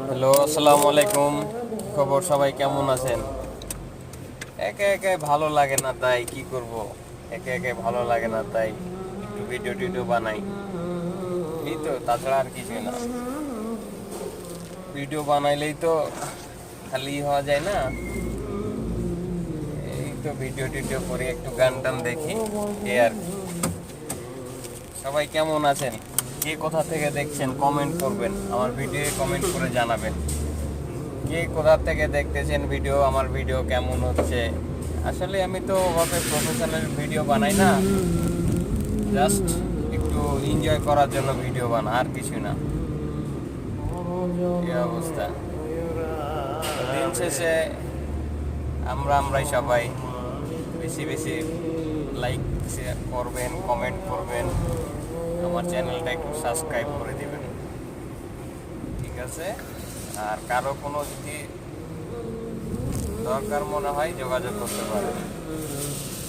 Hello, আসসালামু আলাইকুম। খবর, সবাই কেমন আছেন? একে একে ভালো লাগে না, তাই কি করব। একে একে ভালো লাগে না, তাই একটু ভিডিও টিডিও বানাই। এই তো, তাছাড়া আর কিছুই না। ভিডিও বানাইলেই তো খালি হওয়া যায় না। এই তো ভিডিও টিডিও করি, একটু গান টান দেখি, এই আর কি। সবাই কেমন আছেন? কে কোথা থেকে দেখছেন কমেন্ট করবেন, আমার ভিডিও কমেন্ট করে জানাবেন। কে কোথা থেকে দেখতেছেন ভিডিও, আমার ভিডিও কেমন হচ্ছে। আসলে আমি তো ওভাবে প্রফেশনাল ভিডিও বানাই না, জাস্ট একটু এনজয় করার জন্য ভিডিও বানাই, আর কিছু না। এই অবস্থা। দিন শেষে আমরাই সবাই বেশি বেশি লাইক শেয়ার করবেন, কমেন্ট করবেন, আমার চ্যানেলটা একটু সাবস্ক্রাইব করে দিবেন, ঠিক আছে? আর কারো কোনো যদি দরকার মনে হয় যোগাযোগ করতে পারেন।